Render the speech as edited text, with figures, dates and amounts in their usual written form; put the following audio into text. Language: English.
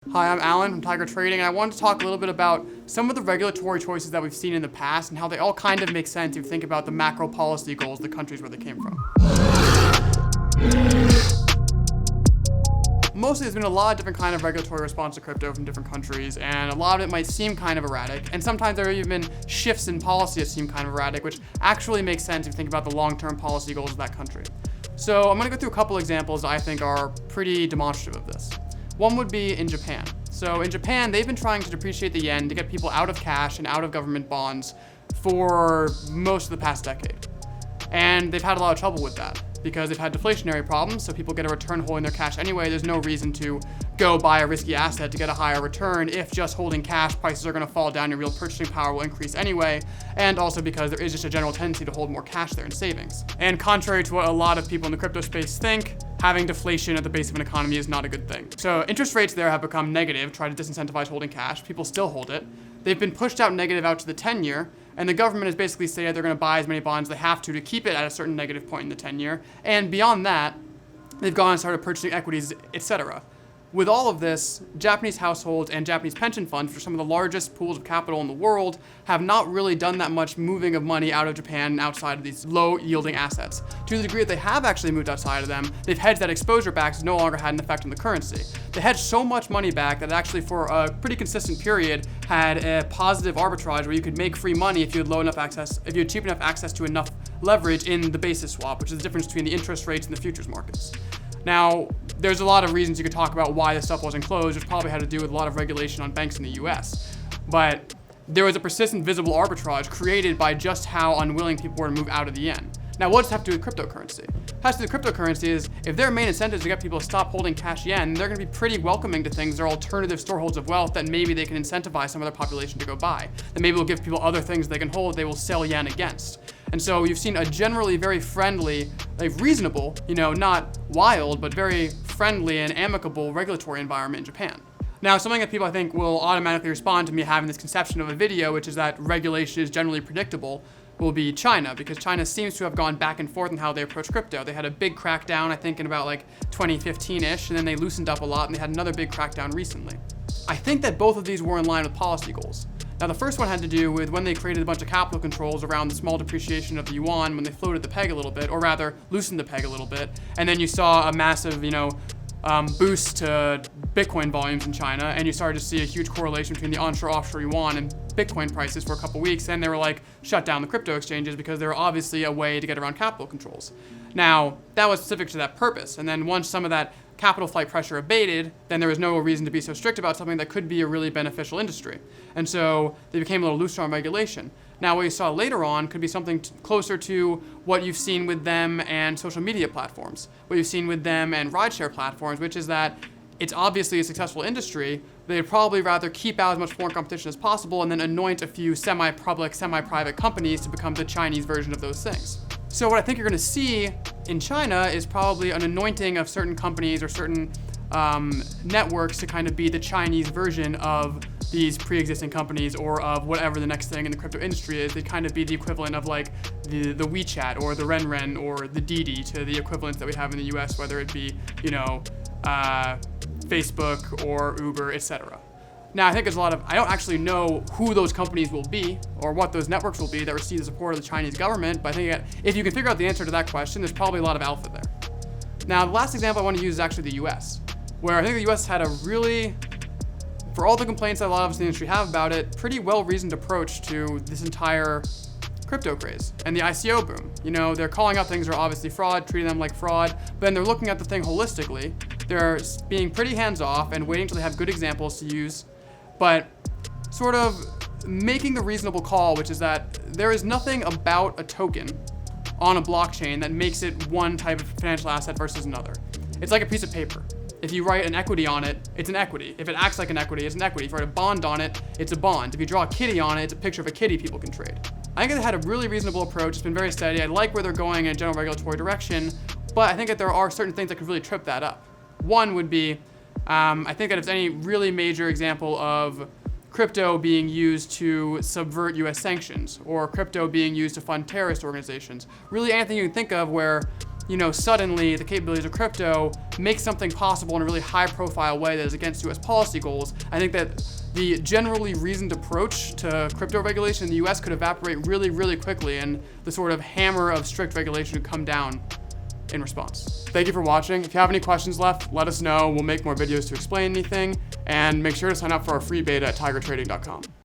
Hi, I'm Alan from Tiger Trading, and I wanted to talk a little bit about some of the regulatory choices that we've seen in the past and how they all kind of make sense if you think about the macro policy goals of the countries where they came from. Mostly there's been a lot of different kind of regulatory response to crypto from different countries, and a lot of it might seem kind of erratic, and sometimes there have even been shifts in policy that seem kind of erratic, which actually makes sense if you think about the long-term policy goals of that country. So I'm going to go through a couple examples that I think are pretty demonstrative of this. One would be in Japan. So in Japan, they've been trying to depreciate the yen to get people out of cash and out of government bonds for most of the past decade. And they've had a lot of trouble with that because they've had deflationary problems, so people get a return holding their cash anyway. There's no reason to go buy a risky asset to get a higher return if just holding cash, prices are going to fall down, your real purchasing power will increase anyway, and also because there is just a general tendency to hold more cash there in savings. And contrary to what a lot of people in the crypto space think, having deflation at the base of an economy is not a good thing. So interest rates there have become negative, try to disincentivize holding cash. People still hold it. They've been pushed out negative out to the 10-year, and the government has basically said they're going to buy as many bonds as they have to keep it at a certain negative point in the 10-year. And beyond that, they've gone and started purchasing equities, etc. With all of this, Japanese households and Japanese pension funds, which are some of the largest pools of capital in the world, have not really done that much moving of money out of Japan and outside of these low-yielding assets. To the degree that they have actually moved outside of them, they've hedged that exposure back, so no longer had an effect on the currency. They hedged so much money back that actually for a pretty consistent period had a positive arbitrage where you could make free money if you had cheap enough access to enough leverage in the basis swap, which is the difference between the interest rates and the futures markets. Now, there's a lot of reasons you could talk about why this stuff wasn't closed, which probably had to do with a lot of regulation on banks in the US. But there was a persistent visible arbitrage created by just how unwilling people were to move out of the yen. Now, what does it have to do with cryptocurrency? What has to do with cryptocurrency is if their main incentive is to get people to stop holding cash yen, they're going to be pretty welcoming to things that are alternative storeholds of wealth that maybe they can incentivize some other population to go buy. That maybe will give people other things they can hold they will sell yen against. And so you've seen a generally very friendly, reasonable, not wild, but very friendly and amicable regulatory environment in Japan. Now, something that people I think will automatically respond to me having this conception of a video, which is that regulation is generally predictable, will be China, because China seems to have gone back and forth in how they approach crypto. They had a big crackdown, I think, in about 2015-ish, and then they loosened up a lot, and they had another big crackdown recently. I think that both of these were in line with policy goals. Now, the first one had to do with when they created a bunch of capital controls around the small depreciation of the yuan when they floated the peg a little bit, or rather, loosened the peg a little bit, and then you saw a massive, boost to Bitcoin volumes in China, and you started to see a huge correlation between the onshore-offshore yuan and Bitcoin prices for a couple weeks, and they were shut down the crypto exchanges because they were obviously a way to get around capital controls. Now, that was specific to that purpose, and then once some of that capital flight pressure abated, then there was no reason to be so strict about something that could be a really beneficial industry. And so they became a little looser on regulation. Now, what you saw later on could be something closer to what you've seen with them and social media platforms, what you've seen with them and rideshare platforms, which is that it's obviously a successful industry. They'd probably rather keep out as much foreign competition as possible and then anoint a few semi-public, semi-private companies to become the Chinese version of those things. So what I think you're going to see in China is probably an anointing of certain companies or certain networks to kind of be the Chinese version of these pre-existing companies or of whatever the next thing in the crypto industry is. They kind of be the equivalent of the WeChat or the Renren or the Didi to the equivalents that we have in the US, whether it be, Facebook or Uber, etc. Now, I think there's I don't actually know who those companies will be or what those networks will be that receive the support of the Chinese government, but I think that if you can figure out the answer to that question, there's probably a lot of alpha there. Now, the last example I want to use is actually the US, where I think the US had a really, for all the complaints that a lot of us in the industry have about it, pretty well-reasoned approach to this entire crypto craze and the ICO boom. They're calling out things that are obviously fraud, treating them like fraud, but then they're looking at the thing holistically. They're being pretty hands-off and waiting until they have good examples to use, but sort of making the reasonable call, which is that there is nothing about a token on a blockchain that makes it one type of financial asset versus another. It's like a piece of paper. If you write an equity on it, it's an equity. If it acts like an equity, it's an equity. If you write a bond on it, it's a bond. If you draw a kitty on it, it's a picture of a kitty people can trade. I think they had a really reasonable approach. It's been very steady. I like where they're going in a general regulatory direction, but I think that there are certain things that could really trip that up. One would be, I think that if any really major example of crypto being used to subvert US sanctions or crypto being used to fund terrorist organizations, really anything you can think of where suddenly the capabilities of crypto make something possible in a really high profile way that is against US policy goals, I think that the generally reasoned approach to crypto regulation in the US could evaporate really, really quickly, and the sort of hammer of strict regulation would come down in response. Thank you for watching. If you have any questions left, let us know. We'll make more videos to explain anything, and make sure to sign up for our free beta at tigertrading.com.